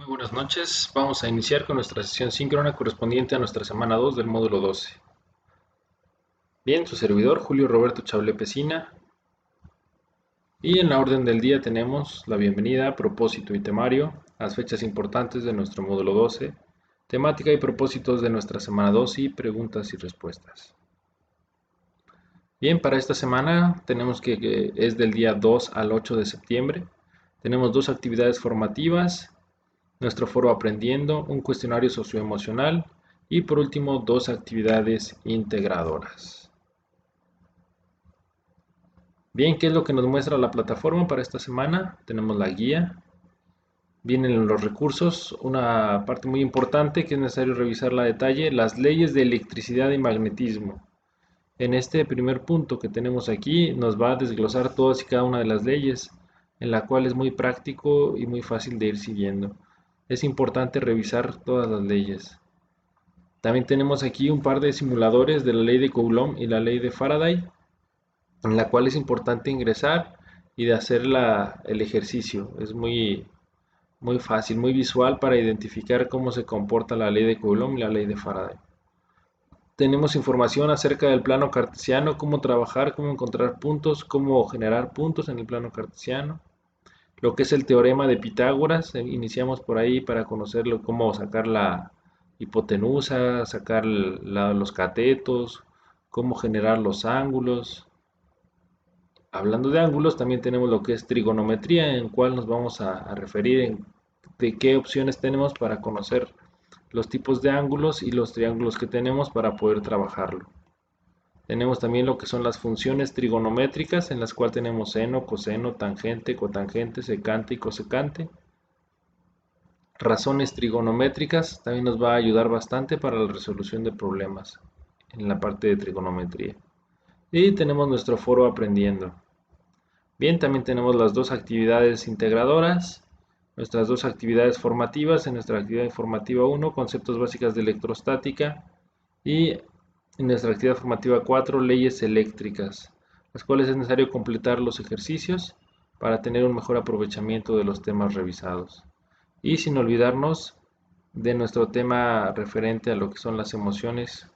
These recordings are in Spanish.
Muy buenas noches, vamos a iniciar con nuestra sesión síncrona correspondiente a nuestra semana 2 del módulo 12. Bien, su servidor Julio Roberto Chablé Pesina, y en la orden del día tenemos la bienvenida, propósito y temario, las fechas importantes de nuestro módulo 12, temática y propósitos de nuestra semana 2 y preguntas y respuestas. Bien, para esta semana tenemos que es del día 2 al 8 de septiembre, tenemos dos actividades formativas, nuestro foro aprendiendo, un cuestionario socioemocional y por último dos actividades integradoras. Bien, ¿qué es lo que nos muestra la plataforma para esta semana? Tenemos la guía, vienen los recursos, una parte muy importante que es necesario revisarla a detalle, las leyes de electricidad y magnetismo. En este primer punto que tenemos aquí nos va a desglosar todas y cada una de las leyes, en la cual es muy práctico y muy fácil de ir siguiendo. Es importante revisar todas las leyes. También tenemos aquí un par de simuladores de la ley de Coulomb y la ley de Faraday, en la cual es importante ingresar y de hacer el ejercicio. Es muy fácil, muy visual para identificar cómo se comporta la ley de Coulomb y la ley de Faraday. Tenemos información acerca del plano cartesiano, cómo trabajar, cómo encontrar puntos, cómo generar puntos en el plano cartesiano. Lo que es el teorema de Pitágoras, iniciamos por ahí para conocerlo, cómo sacar la hipotenusa, sacar los catetos, cómo generar los ángulos. Hablando de ángulos, también tenemos lo que es trigonometría, en cual nos vamos a referir de qué opciones tenemos para conocer los tipos de ángulos y los triángulos que tenemos para poder trabajarlo. Tenemos también lo que son las funciones trigonométricas, en las cuales tenemos seno, coseno, tangente, cotangente, secante y cosecante. Razones trigonométricas también nos va a ayudar bastante para la resolución de problemas en la parte de trigonometría. Y tenemos nuestro foro aprendiendo. Bien, también tenemos las dos actividades integradoras, nuestras dos actividades formativas. En nuestra actividad formativa 1, conceptos básicos de electrostática, y en nuestra actividad formativa 4, leyes eléctricas, las cuales es necesario completar los ejercicios para tener un mejor aprovechamiento de los temas revisados. Y sin olvidarnos de nuestro tema referente a lo que son las emociones.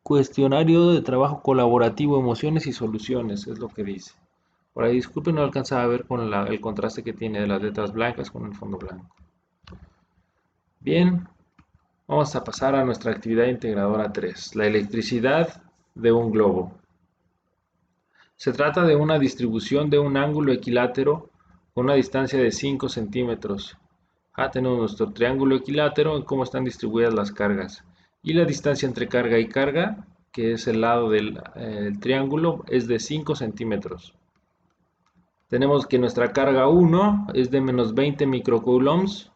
Cuestionario de trabajo colaborativo, emociones y soluciones, es lo que dice. Por ahí disculpen, no alcanzaba a ver con el contraste que tiene de las letras blancas con el fondo blanco. Bien, vamos a pasar a nuestra actividad integradora 3, la electricidad de un globo. Se trata de una distribución de un ángulo equilátero con una distancia de 5 centímetros. Tenemos nuestro triángulo equilátero en cómo están distribuidas las cargas. Y la distancia entre carga y carga, que es el lado del triángulo, es de 5 centímetros. Tenemos que nuestra carga 1 es de menos 20 microcoulombs,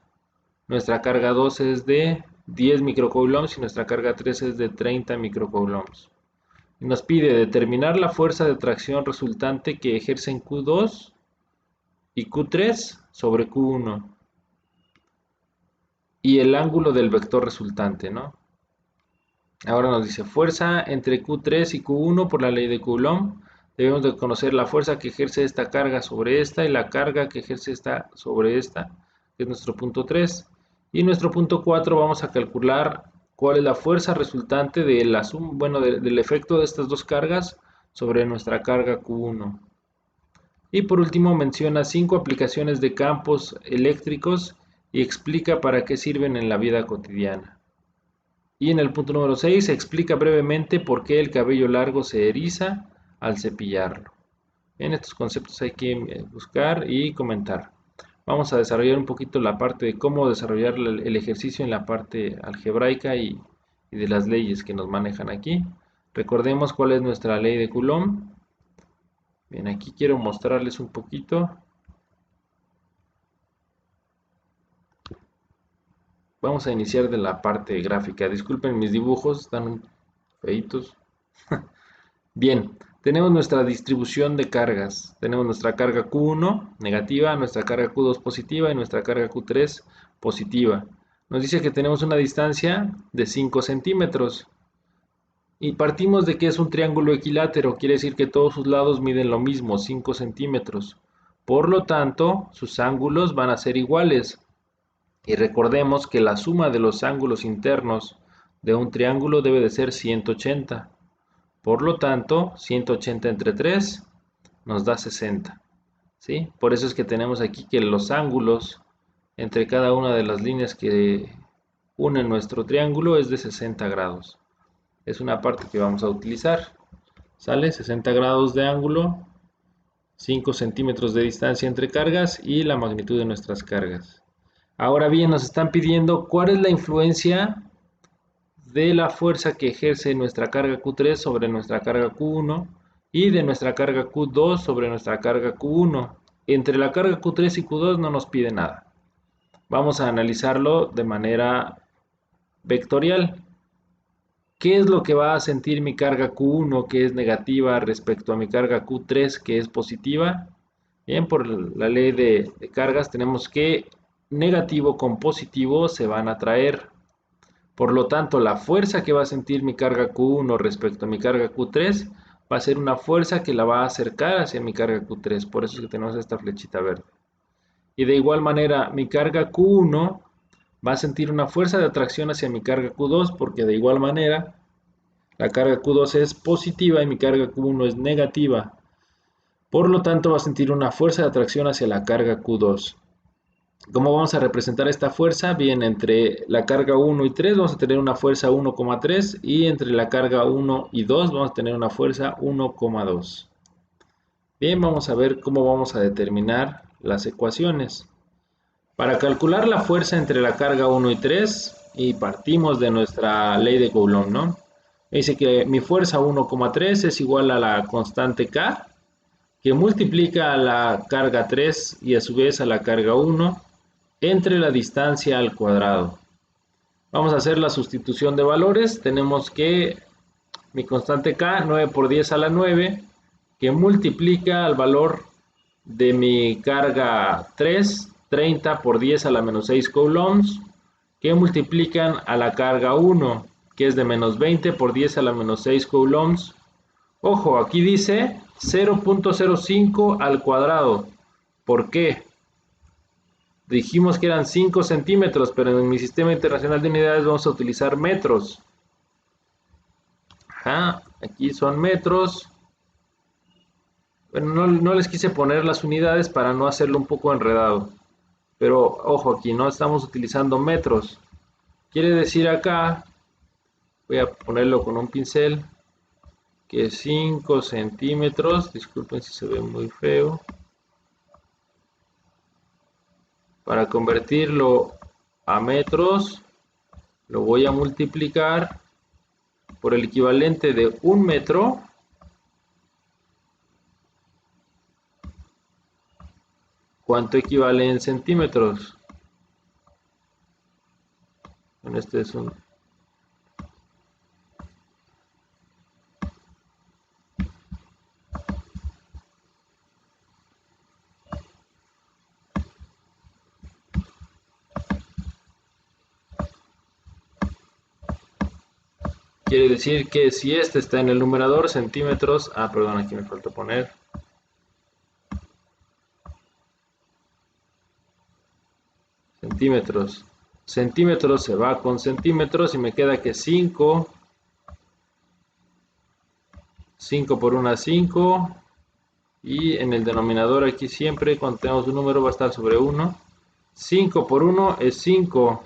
nuestra carga 2 es de 10 microcoulombs y nuestra carga 3 es de 30 microcoulombs. Y nos pide determinar la fuerza de atracción resultante que ejercen Q2 y Q3 sobre Q1 y el ángulo del vector resultante, ¿no? Ahora nos dice fuerza entre Q3 y Q1 por la ley de Coulomb. Debemos de conocer la fuerza que ejerce esta carga sobre esta y la carga que ejerce esta sobre esta, que es nuestro punto 3. Y en nuestro punto 4 vamos a calcular cuál es la fuerza resultante del efecto de estas dos cargas sobre nuestra carga Q1. Y por último menciona 5 aplicaciones de campos eléctricos y explica para qué sirven en la vida cotidiana. Y en el punto número 6 explica brevemente por qué el cabello largo se eriza al cepillarlo. En estos conceptos hay que buscar y comentar. Vamos a desarrollar un poquito la parte de cómo desarrollar el ejercicio en la parte algebraica y de las leyes que nos manejan aquí. Recordemos cuál es nuestra ley de Coulomb. Bien, aquí quiero mostrarles un poquito. Vamos a iniciar de la parte gráfica. Disculpen mis dibujos, están feitos. Bien, tenemos nuestra distribución de cargas. Tenemos nuestra carga Q1 negativa, nuestra carga Q2 positiva y nuestra carga Q3 positiva. Nos dice que tenemos una distancia de 5 centímetros. Y partimos de que es un triángulo equilátero, quiere decir que todos sus lados miden lo mismo, 5 centímetros. Por lo tanto, sus ángulos van a ser iguales. Y recordemos que la suma de los ángulos internos de un triángulo debe de ser 180. Por lo tanto, 180 entre 3 nos da 60. ¿Sí? Por eso es que tenemos aquí que los ángulos entre cada una de las líneas que unen nuestro triángulo es de 60 grados. Es una parte que vamos a utilizar. ¿Sale? 60 grados de ángulo, 5 centímetros de distancia entre cargas y la magnitud de nuestras cargas. Ahora bien, nos están pidiendo cuál es la influencia de la fuerza que ejerce nuestra carga Q3 sobre nuestra carga Q1 y de nuestra carga Q2 sobre nuestra carga Q1. Entre la carga Q3 y Q2 no nos pide nada. Vamos a analizarlo de manera vectorial. ¿Qué es lo que va a sentir mi carga Q1 que es negativa respecto a mi carga Q3 que es positiva? Bien, por la ley de cargas tenemos que negativo con positivo se van a atraer. Por lo tanto, la fuerza que va a sentir mi carga Q1 respecto a mi carga Q3 va a ser una fuerza que la va a acercar hacia mi carga Q3. Por eso es que tenemos esta flechita verde. Y de igual manera, mi carga Q1 va a sentir una fuerza de atracción hacia mi carga Q2 porque de igual manera la carga Q2 es positiva y mi carga Q1 es negativa. Por lo tanto, va a sentir una fuerza de atracción hacia la carga Q2. ¿Cómo vamos a representar esta fuerza? Bien, entre la carga 1 y 3 vamos a tener una fuerza 1,3 y entre la carga 1 y 2 vamos a tener una fuerza 1,2. Bien, vamos a ver cómo vamos a determinar las ecuaciones. Para calcular la fuerza entre la carga 1 y 3, y partimos de nuestra ley de Coulomb, ¿no? Dice que mi fuerza 1,3 es igual a la constante K, que multiplica a la carga 3 y a su vez a la carga 1 entre la distancia al cuadrado. Vamos a hacer la sustitución de valores. Tenemos que mi constante K, 9 por 10 a la 9, que multiplica al valor de mi carga 3, 30 por 10 a la menos 6 coulombs, que multiplican a la carga 1, que es de menos 20 por 10 a la menos 6 coulombs. Ojo, aquí dice 0.05 al cuadrado. ¿Por qué? Dijimos que eran 5 centímetros, pero en mi sistema internacional de unidades vamos a utilizar metros. Ajá, aquí son metros. Bueno, no les quise poner las unidades para no hacerlo un poco enredado. Pero ojo, aquí no estamos utilizando metros. Quiere decir acá, voy a ponerlo con un pincel, que 5 centímetros, disculpen si se ve muy feo. Para convertirlo a metros, lo voy a multiplicar por el equivalente de 1 metro. ¿Cuánto equivale en centímetros? Bueno, este es un... Quiere decir que si este está en el numerador, centímetros... Ah, perdón, aquí me falta poner... centímetros. Centímetros se va con centímetros y me queda que 5 por 1, 5. Y en el denominador aquí siempre, cuando tenemos un número, va a estar sobre 1. 5 por 1 es 5.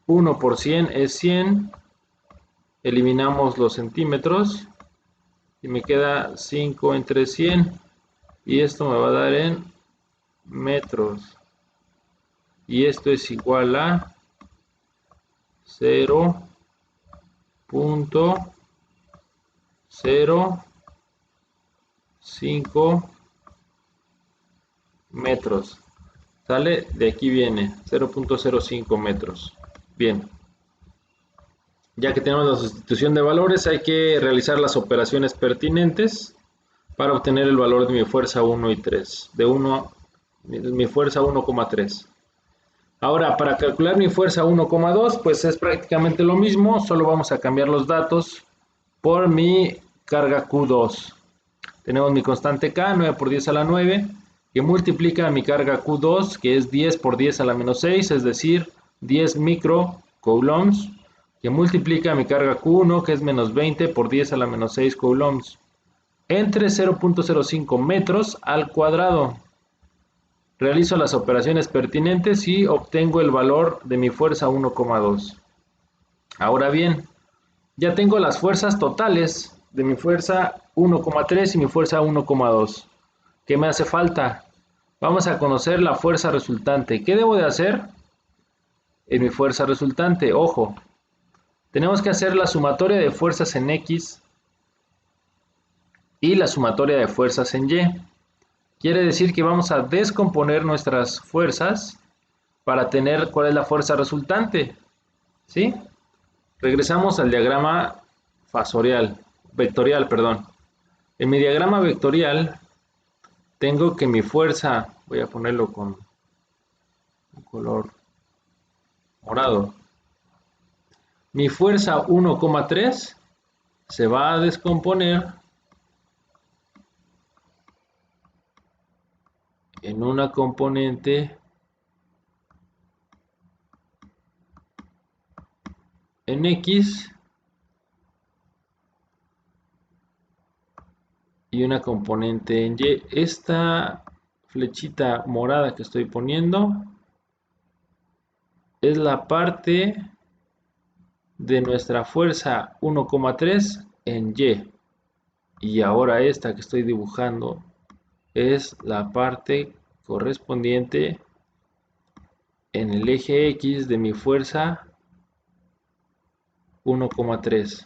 1 por 100 es 100. Eliminamos los centímetros. Y me queda 5 entre 100. Y esto me va a dar en metros. Y esto es igual a 0.05 metros. ¿Sale? De aquí viene 0.05 metros. Bien. Ya que tenemos la sustitución de valores, hay que realizar las operaciones pertinentes para obtener el valor de mi fuerza 1 y 3. De 1, mi fuerza 1,3. Ahora, para calcular mi fuerza 1,2, pues es prácticamente lo mismo, solo vamos a cambiar los datos por mi carga Q2. Tenemos mi constante K, 9 por 10 a la 9, que multiplica mi carga Q2, que es 10 por 10 a la menos 6, es decir, 10 microcoulombs, que multiplica mi carga Q1, que es menos 20 por 10 a la menos 6 coulombs, entre 0.05 metros al cuadrado. Realizo las operaciones pertinentes y obtengo el valor de mi fuerza 1,2. Ahora bien, ya tengo las fuerzas totales de mi fuerza 1,3 y mi fuerza 1,2. ¿Qué me hace falta? Vamos a conocer la fuerza resultante. ¿Qué debo de hacer en mi fuerza resultante? Ojo, tenemos que hacer la sumatoria de fuerzas en X y la sumatoria de fuerzas en Y. Quiere decir que vamos a descomponer nuestras fuerzas para tener cuál es la fuerza resultante. ¿Sí? Regresamos al diagrama vectorial, perdón. En mi diagrama vectorial tengo que mi fuerza, voy a ponerlo con un color morado. Mi fuerza 1,3 se va a descomponer en una componente en X y una componente en Y. Esta flechita morada que estoy poniendo es la parte de nuestra fuerza 1,3 en Y. Y ahora esta que estoy dibujando es la parte correspondiente en el eje X de mi fuerza 1,3.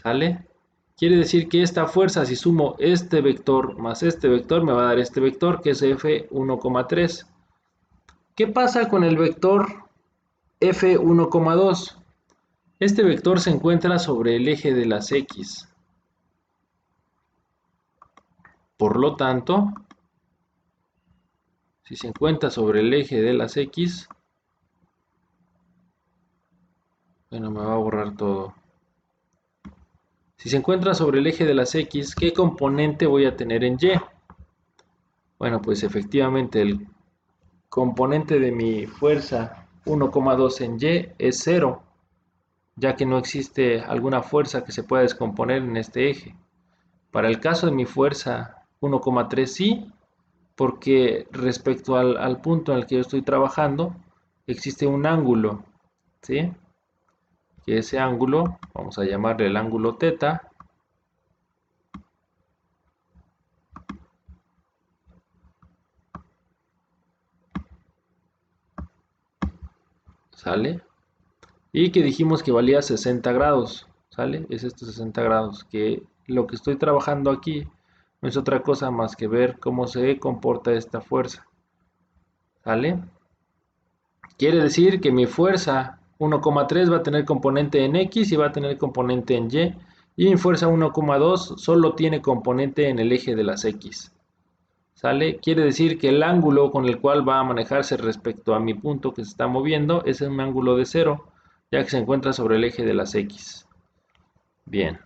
¿Sale? Quiere decir que esta fuerza, si sumo este vector más este vector, me va a dar este vector que es F1,3. ¿Qué pasa con el vector F1,2? Este vector se encuentra sobre el eje de las X. Por lo tanto, si se encuentra sobre el eje de las X, bueno, me va a borrar todo. Si se encuentra sobre el eje de las X, ¿qué componente voy a tener en Y? Bueno, pues efectivamente el componente de mi fuerza 1,2 en Y es 0, ya que no existe alguna fuerza que se pueda descomponer en este eje. Para el caso de mi fuerza 1,3 sí, porque respecto al punto en el que yo estoy trabajando, existe un ángulo, ¿sí? Que ese ángulo, vamos a llamarle el ángulo θ, ¿sale? Y que dijimos que valía 60 grados, ¿sale? Es estos 60 grados, que lo que estoy trabajando aquí no es otra cosa más que ver cómo se comporta esta fuerza, ¿sale? Quiere decir que mi fuerza 1,3 va a tener componente en X y va a tener componente en y mi fuerza 1,2 solo tiene componente en el eje de las X, ¿sale? Quiere decir que el ángulo con el cual va a manejarse respecto a mi punto que se está moviendo es un ángulo de 0, ya que se encuentra sobre el eje de las X. Bien,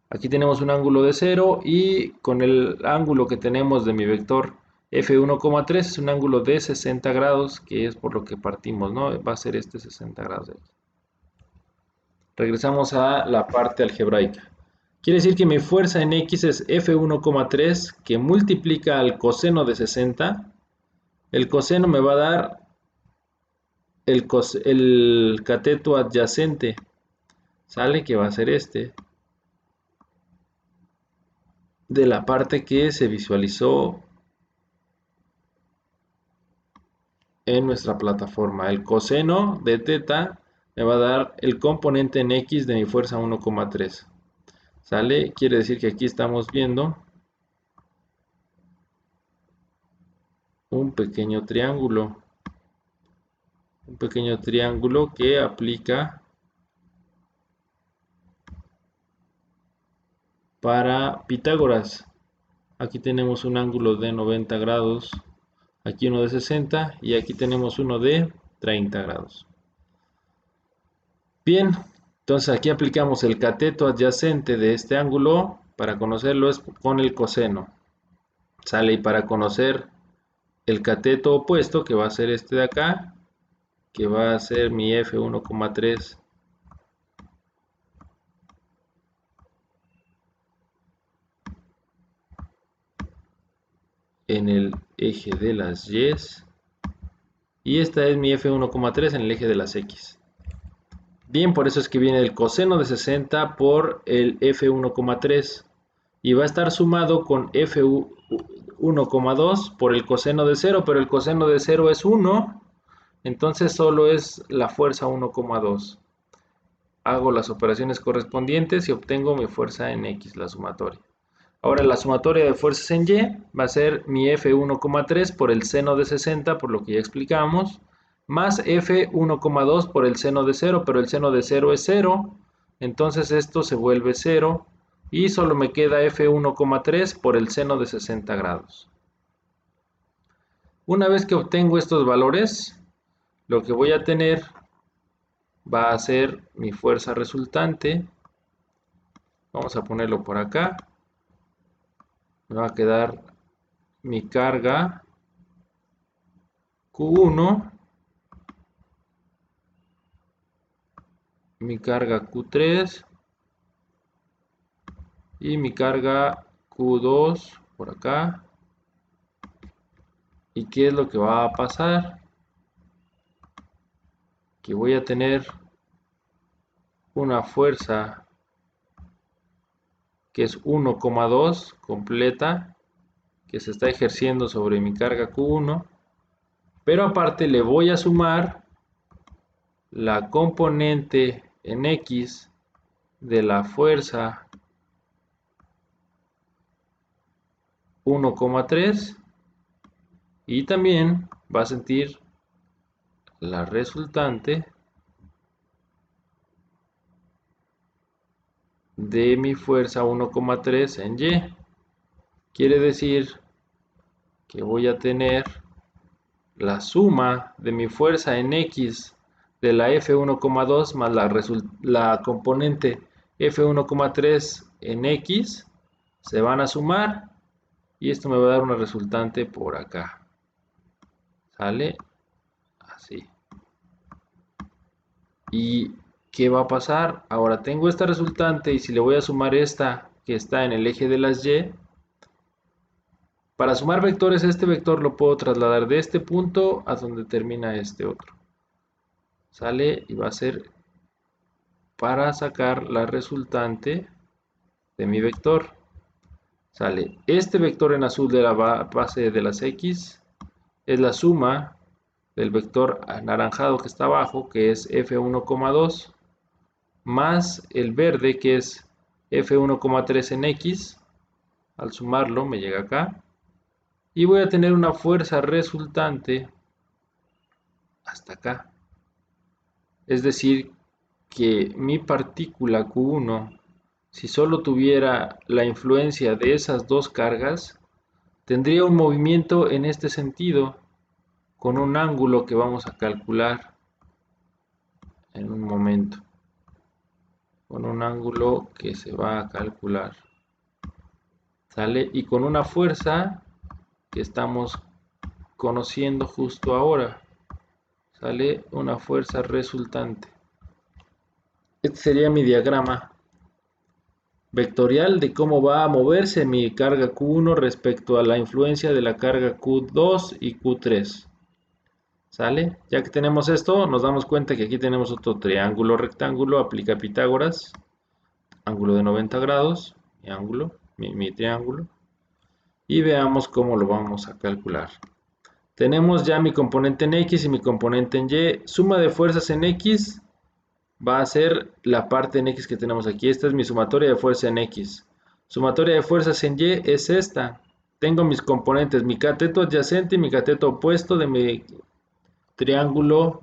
aquí tenemos un ángulo de 0 y con el ángulo que tenemos de mi vector F1,3 es un ángulo de 60 grados, que es por lo que partimos, ¿no? Va a ser este 60 grados de aquí. Regresamos a la parte algebraica. Quiere decir que mi fuerza en X es F1,3 que multiplica al coseno de 60. El coseno me va a dar el cateto adyacente, ¿sale? Que va a ser este, de la parte que se visualizó en nuestra plataforma. El coseno de θ me va a dar el componente en X de mi fuerza 1,3. ¿Sale? Quiere decir que aquí estamos viendo un pequeño triángulo. Un pequeño triángulo que aplica para Pitágoras. Aquí tenemos un ángulo de 90 grados, aquí uno de 60 y aquí tenemos uno de 30 grados. Bien, Entonces aquí aplicamos el cateto adyacente de este ángulo. Para conocerlo es con el coseno. Sale, y para conocer el cateto opuesto, que va a ser este de acá, que va a ser mi F1,3 en el eje de las Y, y esta es mi F1,3 en el eje de las X. Bien, por eso es que viene el coseno de 60 por el F1,3 y va a estar sumado con F1,2 por el coseno de 0, pero el coseno de 0 es 1, entonces solo es la fuerza 1,2. Hago las operaciones correspondientes y obtengo mi fuerza en X, la sumatoria. Ahora la sumatoria de fuerzas en Y va a ser mi F1,3 por el seno de 60, por lo que ya explicamos, más F1,2 por el seno de 0, pero el seno de 0 es 0, entonces esto se vuelve 0 y solo me queda F1,3 por el seno de 60 grados. Una vez que obtengo estos valores, lo que voy a tener va a ser mi fuerza resultante. Vamos a ponerlo por acá. Me va a quedar mi carga Q1, mi carga Q3 y mi carga Q2 por acá. ¿Y qué es lo que va a pasar? Que voy a tener una fuerza que es 1,2 completa, que se está ejerciendo sobre mi carga Q1, pero aparte le voy a sumar la componente en X de la fuerza 1,3 y también va a sentir la resultante de mi fuerza 1,3 en Y. Quiere decir que voy a tener la suma de mi fuerza en X de la F1,2 más la componente F1,3 en X, se van a sumar y esto me va a dar una resultante por acá. ¿Sale? Así. ¿Y qué va a pasar? Ahora tengo esta resultante y si le voy a sumar esta que está en el eje de las Y, para sumar vectores, este vector lo puedo trasladar de este punto a donde termina este otro. Sale y va a ser para sacar la resultante de mi vector. Sale este vector en azul de la base de las X, es la suma del vector anaranjado que está abajo, que es F1,2, más el verde que es F1,3 en X. Al sumarlo me llega acá. Y voy a tener una fuerza resultante hasta acá. Es decir, que mi partícula Q1, si solo tuviera la influencia de esas dos cargas, tendría un movimiento en este sentido, con un ángulo que vamos a calcular en un momento. Con un ángulo que se va a calcular. ¿Sale? Y con una fuerza que estamos conociendo justo ahora. Sale una fuerza resultante. Este sería mi diagrama vectorial de cómo va a moverse mi carga Q1 respecto a la influencia de la carga Q2 y Q3. ¿Sale? Ya que tenemos esto, nos damos cuenta que aquí tenemos otro triángulo rectángulo, aplica Pitágoras, ángulo de 90 grados, mi triángulo, y veamos cómo lo vamos a calcular. Tenemos ya mi componente en X y mi componente en Y. Suma de fuerzas en X va a ser la parte en X que tenemos aquí. Esta es mi sumatoria de fuerza en X. Sumatoria de fuerzas en Y es esta. Tengo mis componentes, mi cateto adyacente y mi cateto opuesto de mi triángulo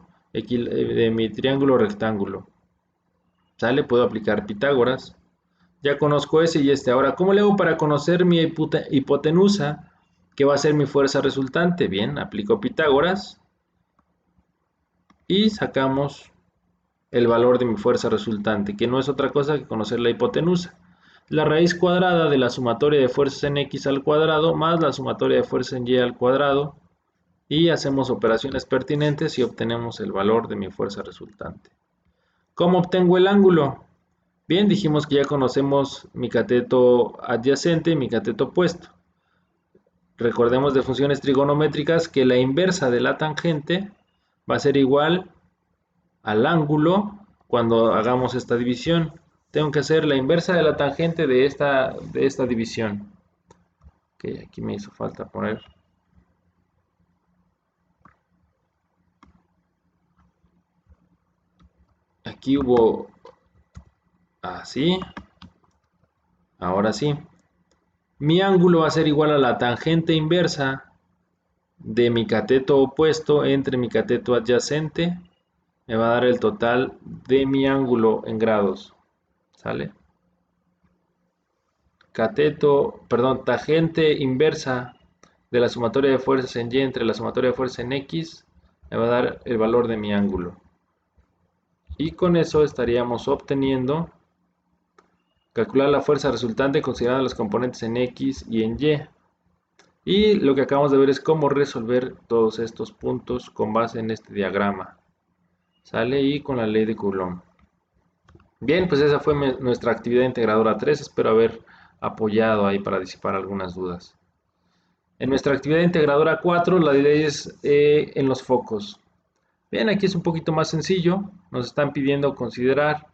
rectángulo. ¿Sale? Puedo aplicar Pitágoras. Ya conozco ese y este. Ahora, ¿cómo le hago para conocer mi hipotenusa? ¿Qué va a ser mi fuerza resultante? Bien, aplico Pitágoras y sacamos el valor de mi fuerza resultante, que no es otra cosa que conocer la hipotenusa. La raíz cuadrada de la sumatoria de fuerzas en x al cuadrado más la sumatoria de fuerzas en y al cuadrado, y hacemos operaciones pertinentes y obtenemos el valor de mi fuerza resultante. ¿Cómo obtengo el ángulo? Bien, dijimos que ya conocemos mi cateto adyacente y mi cateto opuesto. Recordemos de funciones trigonométricas que la inversa de la tangente va a ser igual al ángulo cuando hagamos esta división. Tengo que hacer la inversa de la tangente de esta división. Ok, aquí me hizo falta poner. Aquí hubo así. Ahora sí. Mi ángulo va a ser igual a la tangente inversa de mi cateto opuesto entre mi cateto adyacente. Me va a dar el total de mi ángulo en grados. ¿Sale? Tangente inversa de la sumatoria de fuerzas en y entre la sumatoria de fuerzas en x me va a dar el valor de mi ángulo. Y con eso estaríamos obteniendo calcular la fuerza resultante considerando los componentes en x y en y. Y lo que acabamos de ver es cómo resolver todos estos puntos con base en este diagrama. Sale y con la ley de Coulomb. Bien, pues esa fue nuestra actividad integradora 3. Espero haber apoyado ahí para disipar algunas dudas. En nuestra actividad integradora 4, la ley es en los focos. Bien, aquí es un poquito más sencillo. Nos están pidiendo calcular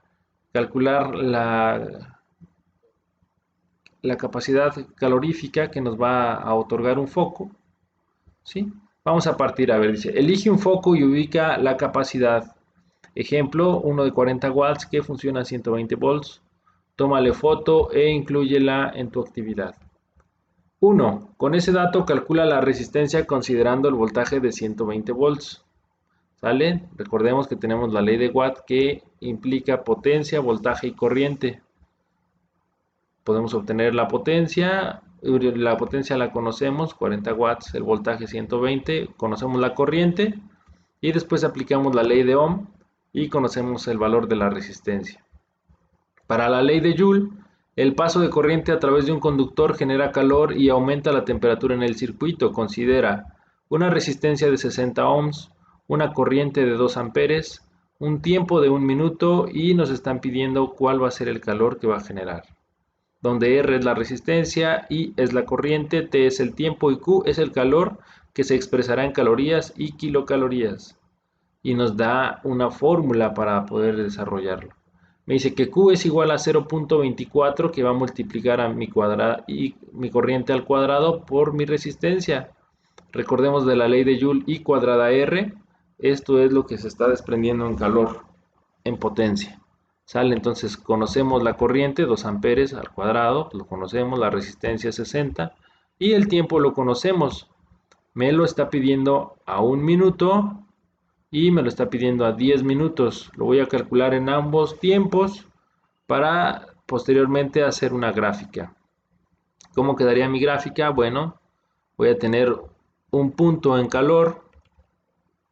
la capacidad calorífica que nos va a otorgar un foco. ¿Sí? Vamos a partir, a ver, dice, elige un foco y ubica la capacidad. Ejemplo, uno de 40 watts que funciona a 120 volts. Tómale foto e inclúyela en tu actividad. 1. Con ese dato calcula la resistencia considerando el voltaje de 120 volts. ¿Sale? Recordemos que tenemos la ley de Watt que implica potencia, voltaje y corriente. Podemos obtener la potencia la conocemos, 40 watts, el voltaje 120, conocemos la corriente y después aplicamos la ley de Ohm y conocemos el valor de la resistencia. Para la ley de Joule, el paso de corriente a través de un conductor genera calor y aumenta la temperatura en el circuito. Considera una resistencia de 60 ohms, una corriente de 2 amperes, un tiempo de 1 minuto y nos están pidiendo cuál va a ser el calor que va a generar. Donde R es la resistencia, I es la corriente, T es el tiempo y Q es el calor que se expresará en calorías y kilocalorías. Y nos da una fórmula para poder desarrollarlo. Me dice que Q es igual a 0.24 que va a multiplicar a mi corriente al cuadrado por mi resistencia. Recordemos de la ley de Joule I cuadrada R. Esto es lo que se está desprendiendo en calor, en potencia. ¿Sale? Entonces conocemos la corriente, 2 amperes al cuadrado, lo conocemos, la resistencia 60 y el tiempo lo conocemos. Me lo está pidiendo a 1 minuto y me lo está pidiendo a 10 minutos. Lo voy a calcular en ambos tiempos para posteriormente hacer una gráfica. ¿Cómo quedaría mi gráfica? Bueno, voy a tener un punto en calor.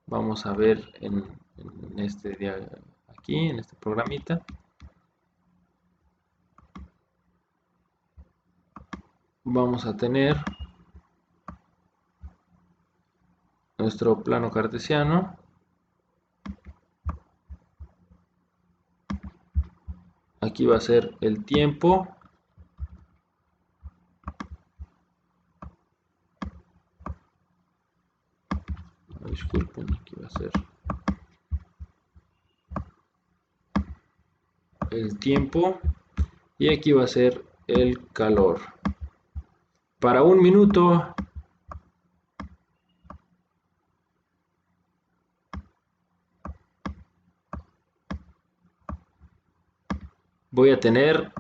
Vamos a ver en este aquí, en este programita. Vamos a tener nuestro plano cartesiano. Aquí va a ser el tiempo. Disculpen, aquí va a ser el tiempo y aquí va a ser el calor. Para 1 minuto voy a tener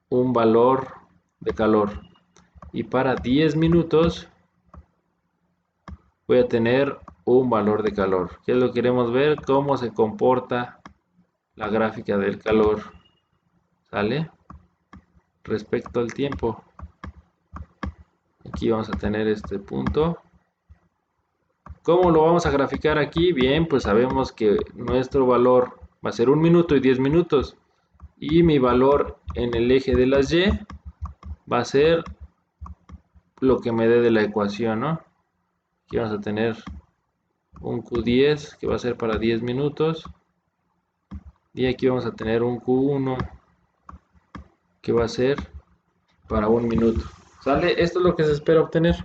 un valor de calor y para 10 minutos voy a tener un valor de calor. ¿Qué es lo que queremos ver? Cómo se comporta la gráfica del calor. ¿Sale? Respecto al tiempo. Aquí vamos a tener este punto. ¿Cómo lo vamos a graficar aquí? Bien, pues sabemos que nuestro valor Va a ser 1 minuto y 10 minutos. Y mi valor en el eje de las Y va a ser lo que me dé de la ecuación, ¿no? Aquí vamos a tener un Q10 que va a ser para 10 minutos. Y aquí vamos a tener un Q1 que va a ser para 1 minuto. ¿Sale? Esto es lo que se espera obtener.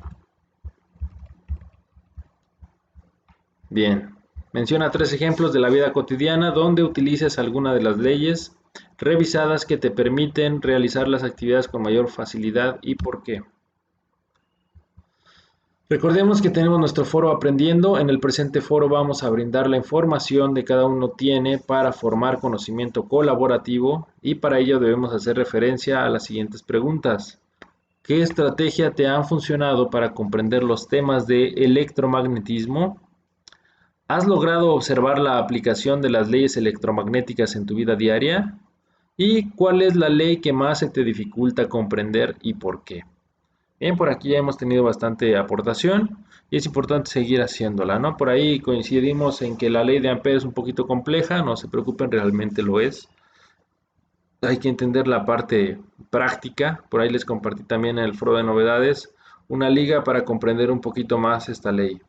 Bien. Menciona 3 ejemplos de la vida cotidiana donde utilices alguna de las leyes revisadas que te permiten realizar las actividades con mayor facilidad y por qué. Recordemos que tenemos nuestro foro aprendiendo. En el presente foro vamos a brindar la información de cada uno tiene para formar conocimiento colaborativo y para ello debemos hacer referencia a las siguientes preguntas. ¿Qué estrategia te han funcionado para comprender los temas de electromagnetismo? ¿Has logrado observar la aplicación de las leyes electromagnéticas en tu vida diaria? ¿Y cuál es la ley que más se te dificulta comprender y por qué? Bien, por aquí ya hemos tenido bastante aportación y es importante seguir haciéndola, ¿no? Por ahí coincidimos en que la ley de Ampere es un poquito compleja, no se preocupen, realmente lo es. Hay que entender la parte práctica, por ahí les compartí también en el foro de novedades una liga para comprender un poquito más esta ley.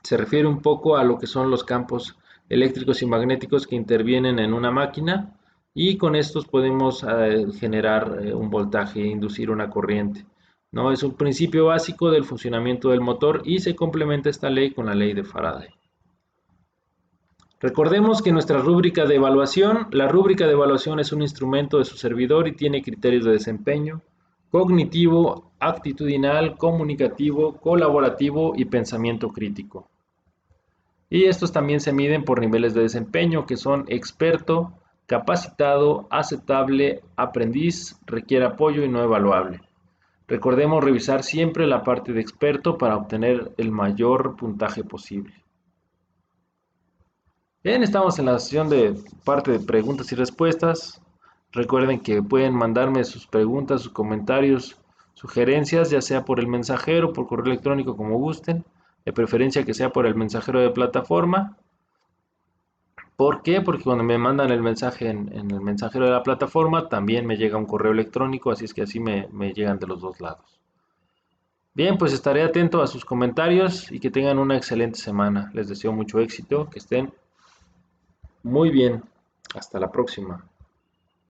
Se refiere un poco a lo que son los campos eléctricos y magnéticos que intervienen en una máquina y con estos podemos generar un voltaje e inducir una corriente. ¿No? Es un principio básico del funcionamiento del motor y se complementa esta ley con la ley de Faraday. Recordemos que nuestra rúbrica de evaluación, la rúbrica de evaluación es un instrumento de su servidor y tiene criterios de desempeño, cognitivo, actitudinal, comunicativo, colaborativo y pensamiento crítico. Y estos también se miden por niveles de desempeño que son experto, capacitado, aceptable, aprendiz, requiere apoyo y no evaluable. Recordemos revisar siempre la parte de experto para obtener el mayor puntaje posible. Bien, estamos en la sesión de parte de preguntas y respuestas. Recuerden que pueden mandarme sus preguntas, sus comentarios, sugerencias, ya sea por el mensajero, por correo electrónico, como gusten. De preferencia que sea por el mensajero de plataforma. ¿Por qué? Porque cuando me mandan el mensaje en el mensajero de la plataforma, también me llega un correo electrónico, así es que así me llegan de los dos lados. Bien, pues estaré atento a sus comentarios y que tengan una excelente semana. Les deseo mucho éxito, que estén muy bien. Hasta la próxima.